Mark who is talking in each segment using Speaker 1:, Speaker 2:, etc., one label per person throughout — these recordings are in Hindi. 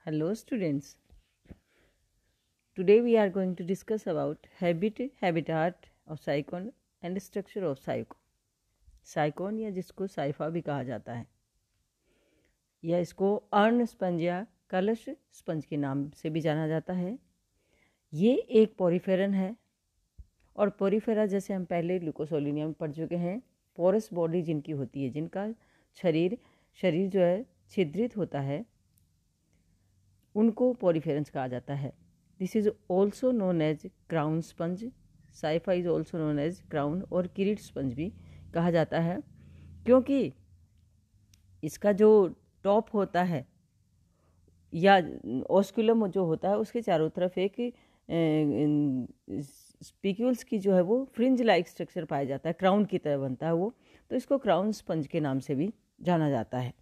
Speaker 1: Hello students. Today we are going to discuss about habitat of cycon and structure of cycon. Sycon या जिसको साइफा भी कहा जाता है या इसको अर्न स्पंज या कलश स्पंज के नाम से भी जाना जाता है। ये एक पोरिफेरन है और पोरिफेरा जैसे हम पहले ल्यूकोसोलिनिया में पढ़ चुके हैं, पोरस बॉडी जिनकी होती है, जिनका शरीर जो है छिद्रित होता है, उनको पोरिफेरन्स कहा जाता है। This is also known as crown sponge. Scypha is also known as crown और किरीट स्पंज भी कहा जाता है, क्योंकि इसका जो टॉप होता है या ऑस्कुलम जो होता है उसके चारों तरफ एक स्पिक्यूल्स की जो है वो फ्रिंज लाइक स्ट्रक्चर पाया जाता है, क्राउन की तरह बनता है वो, तो इसको क्राउन स्पंज के नाम से भी जाना जाता है।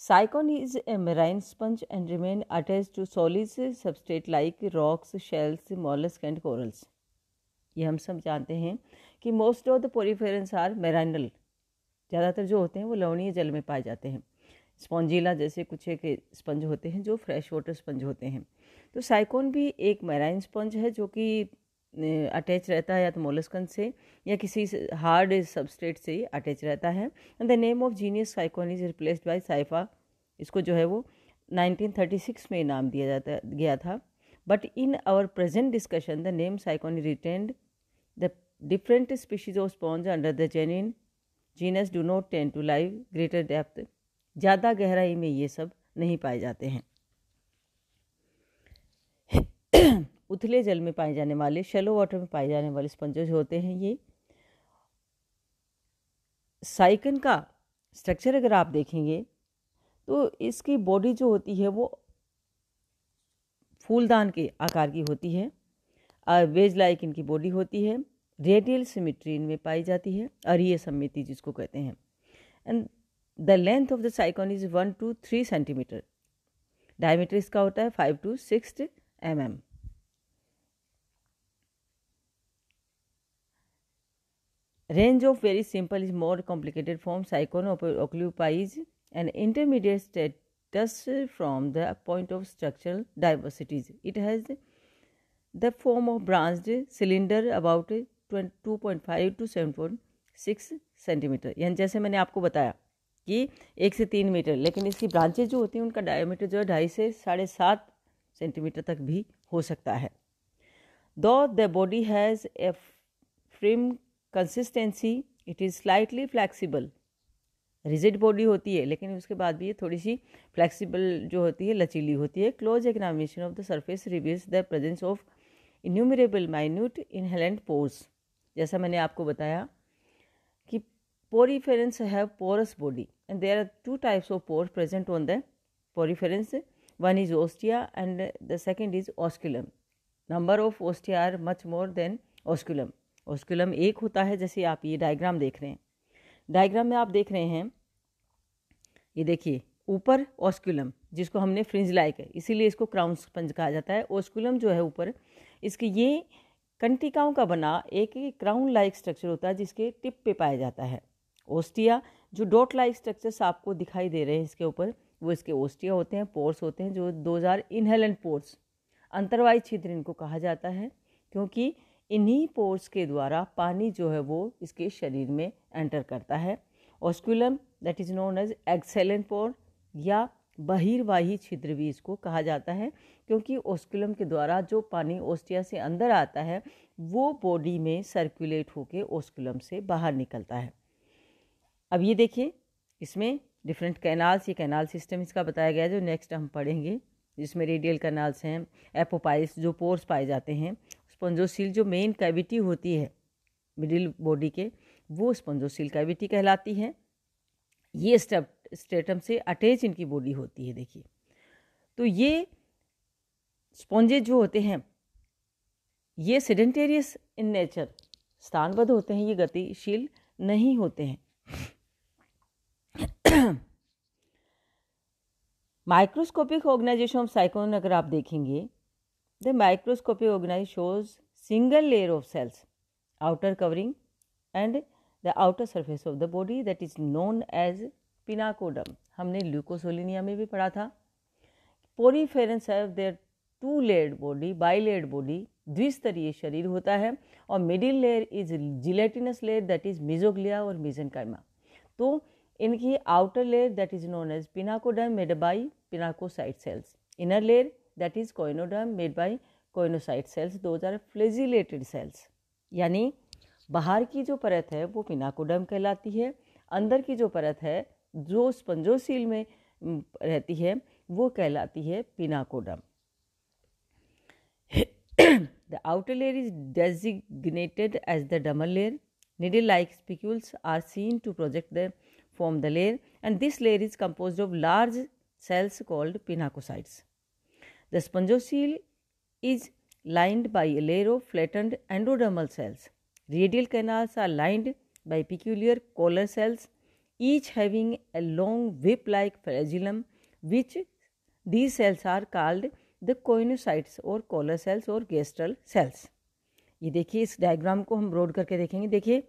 Speaker 1: Cycon is a marine sponge and remain attached to solid substrate like rocks, shells, mollusks and corals. ये हम सब जानते हैं कि मोस्ट ऑफ द पोरिफेरन्स आर मैराइनल, ज़्यादातर जो होते हैं वो लवणीय जल में पाए जाते हैं। स्पॉन्जिला जैसे कुछ एक स्पंज होते हैं जो फ्रेश वाटर स्पंज होते हैं। तो साइकोन भी एक मैराइन स्पंज है जो कि अटैच रहता है या तो मोलस्कन से या किसी हार्ड सबस्ट्रेट से अटैच रहता है। And the name of genius sycon is replaced by cipher. इसको जो है वो 1936 में नाम दिया गया था। But in our present discussion the name Sycon retained. The different species of sponge under the genuine genus do not tend to live greater depth. ज़्यादा गहराई में ये सब नहीं पाए जाते हैं। उथले जल में पाए जाने वाले, शैलो वाटर में पाए जाने वाले स्पंजेस होते हैं ये। साइकन का स्ट्रक्चर अगर आप देखेंगे तो इसकी बॉडी जो होती है वो फूलदान के आकार की होती है। वेज लाइक इनकी बॉडी होती है। रेडियल सिमेट्री इनमें पाई जाती है, अरीय सममिति जिसको कहते हैं। And the length of the साइकॉन is 1 to 3 centimetre. Diameter इसका होता है 5 to 6 mm। Range of very simple is more complicated form. Cycon occupies an intermediate status from the point of structural diversities. It has the form of branched cylinder about 2.5 to 7.6 centimetre. यानी जैसे मैंने आपको बताया कि 1 से 3 मीटर, लेकिन इसकी ब्रांचेज जो होती हैं उनका डायमीटर जो है 2.5 से 7.5 सेंटीमीटर तक भी हो सकता है। Though the body has a firm consistency, it is slightly flexible. Rigid body होती है लेकिन उसके बाद भी ये थोड़ी सी फ्लैक्सीबल जो होती है, लचीली होती है। Close examination of the surface reveals the presence of innumerable minute inhalant pores. जैसा मैंने आपको बताया कि poriferans have porous body and there are 2 types of pores present on the poriferans. One is ostia and the second is osculum. Number of ostia are much more than osculum. Osculum एक होता है, जैसे आप ये डायग्राम देख रहे हैं। डायग्राम में आप देख रहे हैं, ये देखिए ऊपर ऑस्कुलम जिसको हमने फ्रिंज लाइक है, इसीलिए इसको क्राउन स्पंज कहा जाता है। ऑस्कुलम जो है ऊपर, इसके ये कंटिकाओं का बना एक क्राउन लाइक स्ट्रक्चर होता है जिसके टिप पे पाया जाता है। ओस्टिया जो डॉट लाइक स्ट्रक्चर्स आपको दिखाई दे रहे हैं इसके ऊपर, वो इसके ओस्टिया होते हैं, पोर्स होते हैं जो 2000 इनहेलेंट पोर्स, अंतर्वायु छिद्र इनको कहा जाता है, क्योंकि इन्हीं पोर्स के द्वारा पानी जो है वो इसके शरीर में एंटर करता है। Osculum that is known as exhalant pore या बहिर्वाही छिद्र भी इसको कहा जाता है, क्योंकि ऑस्कुलम के द्वारा जो पानी ओस्टिया से अंदर आता है वो बॉडी में सर्कुलेट होकर ऑस्कुलम से बाहर निकलता है। अब ये देखिए इसमें डिफरेंट कैनाल्स, ये कैनाल सिस्टम इसका बताया गया है जो नेक्स्ट हम पढ़ेंगे, जिसमें रेडियल कैनाल्स हैं, एपोपाइल्स जो पोर्स पाए जाते हैं, स्पंजोसील जो मेन कैविटी होती है मिडिल बॉडी के, वो स्पंजोसील कैविटी कहलाती है। ये स्ट्रेटम से अटैच इनकी बॉडी होती है। देखिए तो ये स्पॉन्जेज जो होते हैं ये सेडेंटेरियस इन नेचर, स्थानबद्ध होते हैं, ये गतिशील नहीं होते हैं। माइक्रोस्कोपिक ऑर्गेनाइजेशन ऑफ साइकोन अगर आप देखेंगे, the microscopic organism shows single layer of cells, outer covering and the outer surface of the body that is known as pinnacoderm. हमने ल्यूकोसोलिनिया में भी पढ़ा था। Poriferans have their two layered body, bilayered body, द्विस्तरीय शरीर होता है, और middle layer is gelatinous layer that is mesoglea और मेसेनकाइमा। तो इनकी outer layer that is known as pinacoderm made by pinacocyte cells, inner layer that is choanoderm made by choanocyte cells, those are flagellated cells. यानी बाहर की जो परत है वो पिनाकोडर्म कहलाती है, अंदर की जो परत है जो स्पंजोसील में रहती है वो कहलाती है पिनाकोडर्म। The outer layer is designated as the dermal layer. Needle-like spicules are seen to form the layer, and this layer is composed of large cells called pinacocytes. The spongocoel is lined by a layer of flattened endodermal cells. Radial canals are lined by peculiar collar cells, each having a long whip-like flagellum, which these cells are called the coenocytes और कॉलर सेल्स और गेस्ट्रल सेल्स। ये देखिए, इस डायग्राम को हम ब्रॉड करके देखेंगे। देखिए,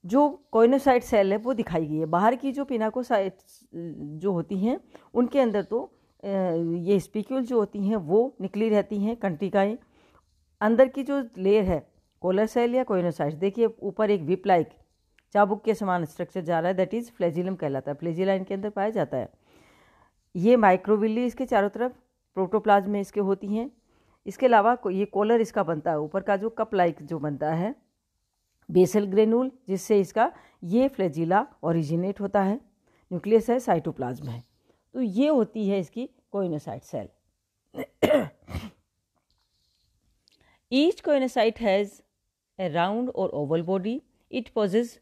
Speaker 1: जो कोइनोसाइट सेल है वो दिखाई गई है। बाहर की जो पिनाकोसाइट्स जो होती हैं उनके अंदर तो ये स्पिक्यूल जो होती हैं वो निकली रहती हैं, कंट्रिकाएँ। अंदर की जो लेयर है कॉलर सेल या कोइनोसाइट्स, देखिए ऊपर एक विप लाइक चाबुक के समान स्ट्रक्चर जा रहा है, दैट इज़ फ्लैजिलम कहलाता है। फ्लैजिला इनके अंदर पाया जाता है। ये माइक्रोविल्ली इसके चारों तरफ प्रोटोप्लाज्म में इसके होती हैं। इसके अलावा ये कॉलर इसका बनता है, ऊपर का जो कप लाइक जो बनता है बेसल ग्रेनूल, जिससे इसका ये फ्लैजिला ओरिजिनेट होता है। न्यूक्लियस है, साइटोप्लाज्म है। तो ये होती है इसकी choanocyte cell. Each choanocyte has a round और oval body. It possesses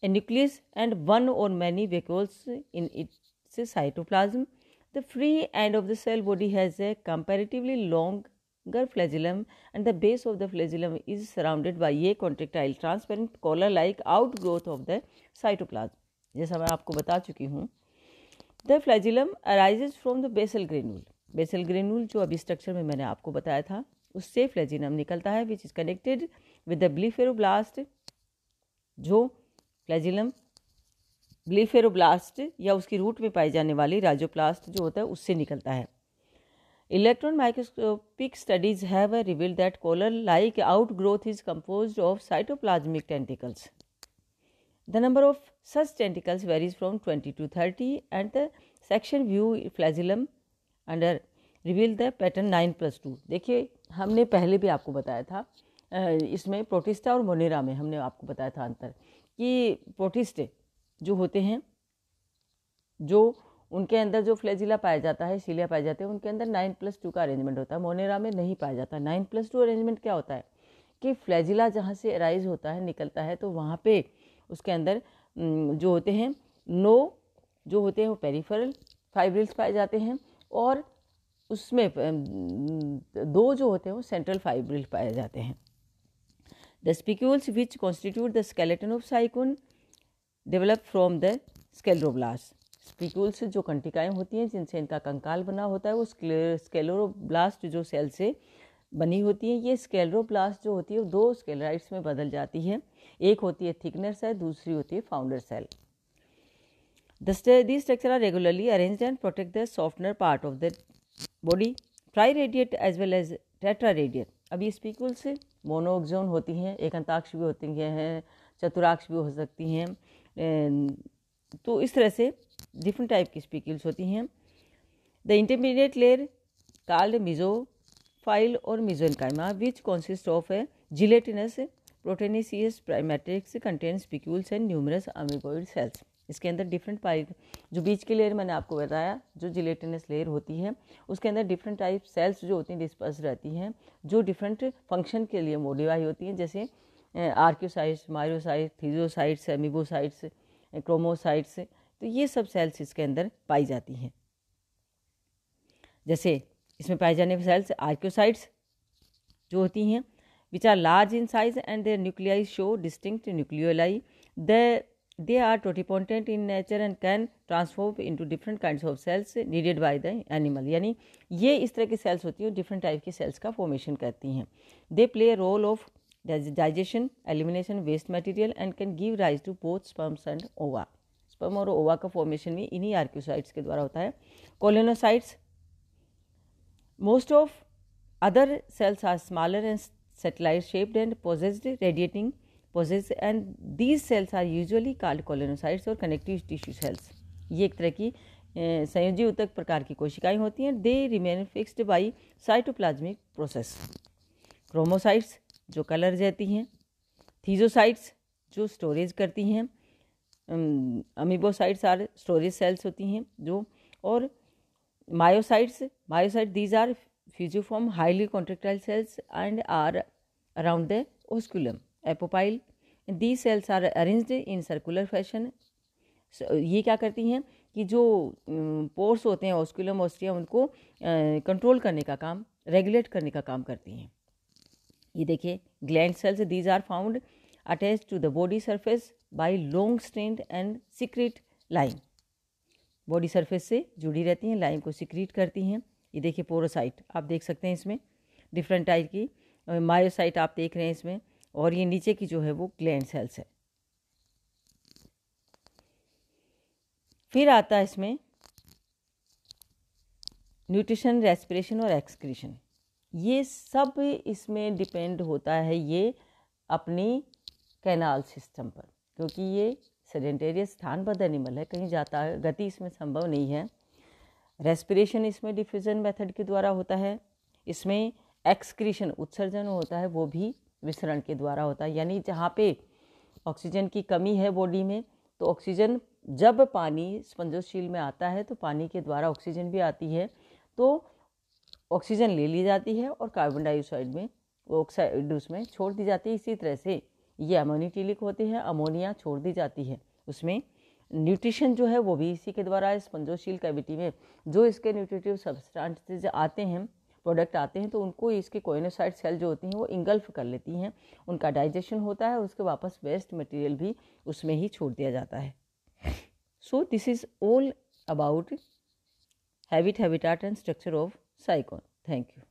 Speaker 1: a nucleus and one or many vacuoles in its cytoplasm. The free end of the cell body has a comparatively longer flagellum, and the base of the flagellum is surrounded by a contractile transparent collar-like outgrowth of the cytoplasm. जैसा मैं आपको बता चुकी हूँ, the flagellum arises from the basal granule. Basal granule जो अभी स्ट्रक्चर में मैंने आपको बताया था, उससे फ्लैजिलम निकलता है, which is connected with the blephoroblast, जो फ्लैजिलम ब्लीफेरोब्लास्ट या उसकी रूट में पाई जाने वाली राइजोप्लास्ट जो होता है उससे निकलता है। Electron microscopic studies have revealed that collar like outgrowth is composed of cytoplasmic tentacles. The number of such tentacles varies from 20 to 30 and the section view flagellum under reveal the pattern 9+2। देखिए, हमने पहले भी आपको बताया था, इसमें प्रोटिस्टा और मोनेरा में हमने आपको बताया था अंतर, कि प्रोटिस्टे जो होते हैं, जो उनके अंदर जो फ्लैजिला पाया जाता है, सीलिया पाए जाते हैं, उनके अंदर 9+2 का अरेंजमेंट होता है। मोनेरा में नहीं पाया जाता। 9+2 अरेंजमेंट क्या होता है कि फ्लैजिला जहाँ से अराइज होता है, निकलता है, तो वहाँ पे उसके अंदर जो होते हैं जो होते हैं वो पेरिफेरल फाइब्रिल्स पाए जाते हैं, और उसमें 2 जो होते हैं वो सेंट्रल फाइब्रिल पाए जाते हैं। The spicules which constitute the skeleton of Sycon develop from the scleroblast. Spicules जो कंटिकाएँ होती हैं जिनसे इनका कंकाल बना होता है, वो स्केलेरोब्लास्ट जो सेल से बनी होती है। ये स्केलेरोब्लास्ट जो होती है वो 2 स्केलेराइड्स में बदल जाती है। एक होती है थिकनर सेल, दूसरी होती है founder cell. These structures are regularly arranged and protect the softener part of the body. Triradiate as well as tetraradiate. अब ये स्पिक्यूल्स मोनोक्सोन होती हैं, एकांताक्ष भी होती हैं, चतुराक्ष भी हो सकती हैं। तो इस तरह से डिफरेंट टाइप की स्पिक्यूल्स होती हैं। The intermediate layer called mesophyl और mesenchyma which consist of a gelatinous proteinaceous matrix contain spicules and numerous amoeboid cells. इसके अंदर डिफरेंट टाइप, जो बीच की लेयर मैंने आपको बताया, जो जिलेटिनस लेयर होती है, उसके अंदर डिफरेंट टाइप सेल्स जो होती हैं डिस्पर्स रहती हैं, जो डिफरेंट फंक्शन के लिए मोडिफाई होती हैं, जैसे आर्क्योसाइट्स, मायोसाइट्स, थीजोसाइट्स, अमीबोसाइट्स, क्रोमोसाइट्स। तो ये सब सेल्स इसके अंदर पाई जाती हैं। जैसे इसमें पाए जाने वाले सेल्स आर्क्योसाइट्स जो होती हैं, which are large in size and their nuclei show distinct nucleoli. They are totipotent in nature and can transform into different kinds of cells needed by the animal. यानी ये इस तरह की सेल्स होती हैं, डिफरेंट टाइप की सेल्स का फॉर्मेशन करती हैं। They play a role of digestion, elimination, waste material and can give rise to both sperms and ova. Sperm और ओवा का फॉर्मेशन भी इन्हीं आर्क्योसाइट्स के द्वारा होता है। Collencytes, most of other cells are smaller and satellite shaped and possess and these cells are usually called colonocytes और connective tissue cells। ये एक तरह की संयोजी ऊतक प्रकार की कोशिकाएं होती हैं। They remain fixed by cytoplasmic process. Chromocytes जो कलर देती हैं, थीजोसाइट्स जो स्टोरेज करती हैं, अमीबोसाइट्स आर स्टोरेज सेल्स होती हैं जो, और myocytes these are fusiform highly contractile cells and are around the osculum apopyle. These cells are arranged in circular fashion। ये क्या करती हैं कि जो पोर्स होते हैं ऑस्कुलम ऑस्टियम उनको कंट्रोल करने का काम, रेगुलेट करने का काम करती हैं। ये देखिए gland cells, these are found attach to the body surface by long strand and secrete lime. Body surface से जुड़ी रहती हैं, लाइम को सिक्रीट करती हैं। ये देखिए पोरोसाइट आप देख सकते हैं, इसमें डिफरेंट टाइप की, मायोसाइट आप देख रहे हैं इसमें, और ये नीचे की जो है वो ग्लैंड सेल्स है। फिर आता है इसमें न्यूट्रिशन, रेस्पिरेशन और एक्सक्रीशन। ये सब इसमें डिपेंड होता है ये अपनी कैनाल सिस्टम पर, क्योंकि ये सेडेंटेरियस स्थानबद्ध एनिमल है, कहीं जाता है गति इसमें संभव नहीं है। रेस्पिरेशन इसमें डिफ्यूजन मेथड के द्वारा होता है। इसमें एक्सक्रीशन उत्सर्जन होता है, वो भी विसरण के द्वारा होता है। यानी जहाँ पे ऑक्सीजन की कमी है बॉडी में, तो ऑक्सीजन जब पानी स्पंजोशील में आता है तो पानी के द्वारा ऑक्सीजन भी आती है, तो ऑक्सीजन ले ली जाती है और कार्बन डाइऑक्साइड में ऑक्साइड उसमें छोड़ दी जाती है। इसी तरह से ये अमोनिटिलिक होते हैं, अमोनिया छोड़ दी जाती है उसमें। न्यूट्रिशन जो है वो भी इसी के द्वारा स्पंजोशील कैविटी में जो इसके न्यूट्रिटिव सब्सटेंसेस आते हैं, प्रोडक्ट आते हैं, तो उनको इसके कोइनोसाइट सेल जो होती हैं वो इंगल्फ कर लेती हैं, उनका डाइजेशन होता है, उसके वापस वेस्ट मटेरियल भी उसमें ही छोड़ दिया जाता है। So this is all about habit, habitat and structure of sycon. Thank you.